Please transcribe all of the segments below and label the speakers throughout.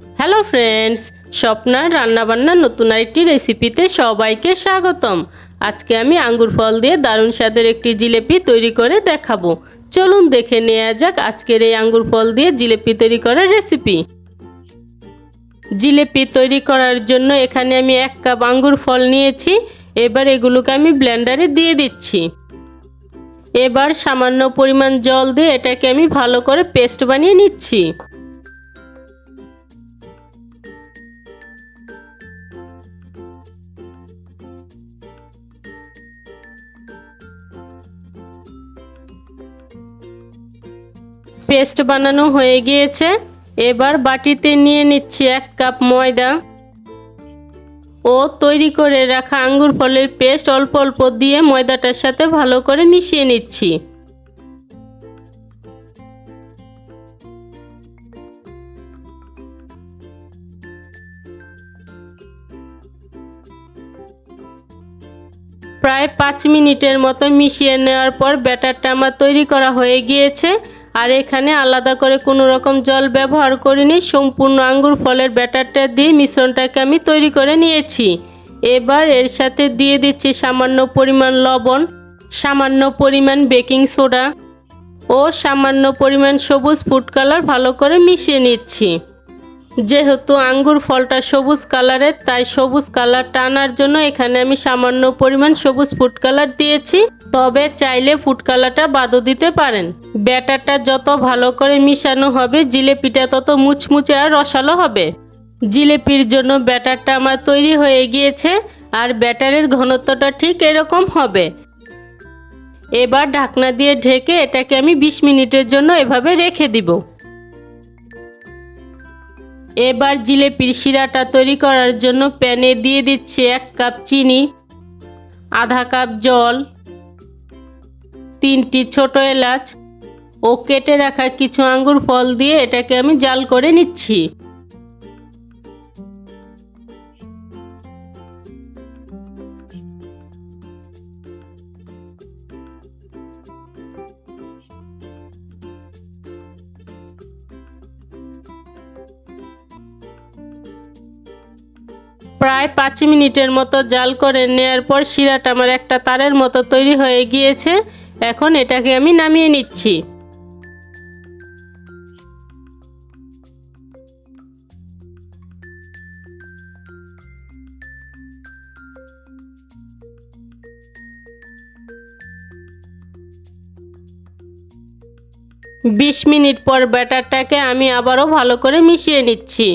Speaker 1: Hello friends, স্বপ্নার রান্নাবান্নার নতুন আরেকটি রেসিপিতে সবাইকে স্বাগতম। আজকে আমি আঙ্গুর ফল দিয়ে দারুণ স্বাদের একটি জিলেপি তৈরি করে দেখাবো। চলুন দেখে নেওয়া যাক আজকের এই আঙ্গুর ফল দিয়ে জিলেপি তৈরি করার রেসিপি। জিলেপি তৈরি করার জন্য এখানে আমি 1 কাপ আঙ্গুর ফল নিয়েছি। এবার এগুলোকে আমি ব্লেন্ডারে দিয়ে দিচ্ছি। এবার সামান্য পরিমাণ জল দিয়ে এটাকে আমি ভালো করে পেস্ট বানিয়ে নিচ্ছি। পেস্ট বানানো হয়ে গিয়েছে। এবার বাটিতে নিয়ে নিচ্ছি 1 কাপ ময়দা ও তৈরি করে রাখা আঙ্গুর ফলের পেস্ট অল্প অল্প দিয়ে ময়দাটার সাথে ভালো করে মিশিয়ে নিচ্ছি। প্রায় 5 মিনিটের মতো মিশিয়ে নেওয়ার পর ব্যাটারটা আমার তৈরি করা হয়ে গিয়েছে। আর এখানে আলাদা করে কোনো রকম জল ব্যবহার করিনি, সম্পূর্ণ আঙ্গুর ফলের ব্যাটারটা দিয়ে মিশ্রণটাকে আমি তৈরি করে নিয়েছি। এবার এর সাথে দিয়ে দিচ্ছি সামান্য পরিমাণ লবণ, সামান্য পরিমাণ বেকিং সোডা ও সামান্য পরিমাণ সবুজ ফুড কালার ভালো করে মিশিয়ে নিচ্ছি। যেহেতু আঙ্গুর ফলটা সবুজ কালারের, তাই সবুজ কালারটা আনার জন্য এখানে আমি সামান্য পরিমাণ সবুজ ফুড কালার দিয়েছি, তবে চাইলে ফুড কালারটা বাদও দিতে পারেন। ব্যাটারটা যত ভালো করে মিশানো হবে জিলেপিটা তত মুচমুচে আর রসালো হবে। জিলেপির জন্য ব্যাটারটা আমার তৈরি হয়ে গিয়েছে আর ব্যাটারের ঘনত্বটা ঠিক এরকম হবে। এবার ঢাকনা দিয়ে ঢেকে এটাকে আমি 20 মিনিটের জন্য এভাবে রেখে দিব। এবার জিলেপির শিরাটা তৈরি করার জন্য প্যানে দিয়ে দিচ্ছি 1 কাপ চিনি, আধা কাপ জল, 3টি ছোট এলাচ ও কেটে রাখা কিছু আঙ্গুর ফল দিয়ে এটাকে আমি জাল করে নিচ্ছি। প্রায় 5 মিনিটের মতো জাল করে নেওয়ার পর শিরাটা আমার একটা তারের মতো তৈরি হয়ে গিয়েছে। এখন এটাকে আমি নামিয়ে নিচ্ছি। বিশ মিনিট পর ব্যাটারটাকে আমি আবারও ভালো করে মিশিয়ে নিচ্ছি।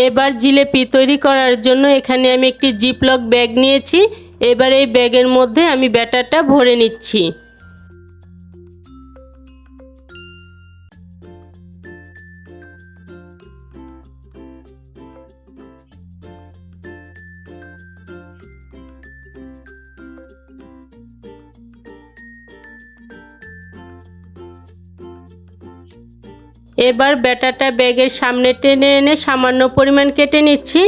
Speaker 1: এবার জিলেপি তৈরি করার জন্য এখানে আমি একটি জিপলক ব্যাগ নিয়েছি। এবার এই ব্যাগের মধ্যে আমি ব্যাটারটা ভরে নিচ্ছি। এবার ব্যাটারটা ব্যাগের সামনে টেনে এনে সামান্য পরিমাণ কেটে নিচ্ছি।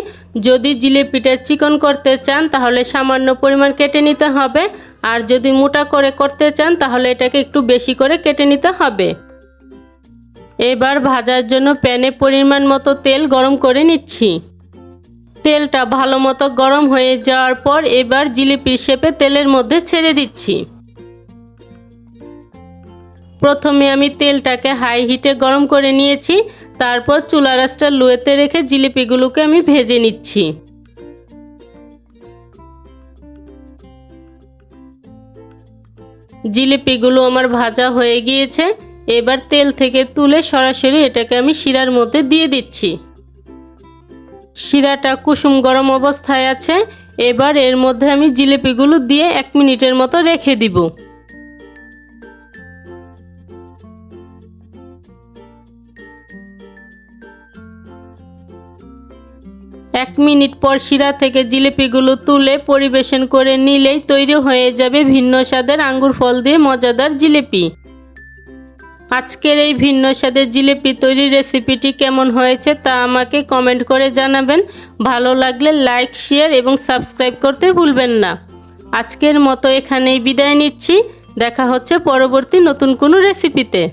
Speaker 1: যদি জিলেপিটা চিকন করতে চান তাহলে সামান্য পরিমাণ কেটে নিতে হবে, আর যদি মোটা করে করতে চান তাহলে এটাকে একটু বেশি করে কেটে নিতে হবে। এবার ভাজার জন্য প্যানে পরিমাণ মতো তেল গরম করে নিচ্ছি। তেলটা ভালো মতো গরম হয়ে যাওয়ার পর এবার জিলিপির শেপে তেলের মধ্যে ছেড়ে দিচ্ছি। প্রথমে আমি তেলটাকে হাই হিটে গরম করে নিয়েছি, তারপর চুলার আঁচটা লোতে রেখে জিলিপিগুলোকে আমি ভেজে নিচ্ছি। জিলিপিগুলো আমার ভাজা হয়ে গিয়েছে। এবার তেল থেকে তুলে সরাসরি এটাকে আমি শিরার মধ্যে দিয়ে দিচ্ছি। শিরাটা কুসুম গরম অবস্থায় আছে। এবার এর মধ্যে আমি জিলিপিগুলো দিয়ে 1 মিনিটের মতো রেখে দিব। এক মিনিট পর শিরা থেকে জিলিপিগুলো তুলে পরিবেশন করে নিলেই তৈরি হয়ে যাবে ভিন্ন স্বাদের আঙ্গুর ফল দিয়ে মজাদার জিলিপি। আজকের এই ভিন্ন স্বাদের জিলিপি তৈরির রেসিপিটি কেমন হয়েছে তা আমাকে কমেন্ট করে জানাবেন। ভালো লাগলে লাইক, শেয়ার এবং সাবস্ক্রাইব করতে ভুলবেন না। আজকের মতো এখানেই বিদায় নিচ্ছি। দেখা হচ্ছে পরবর্তী নতুন কোনো রেসিপিতে।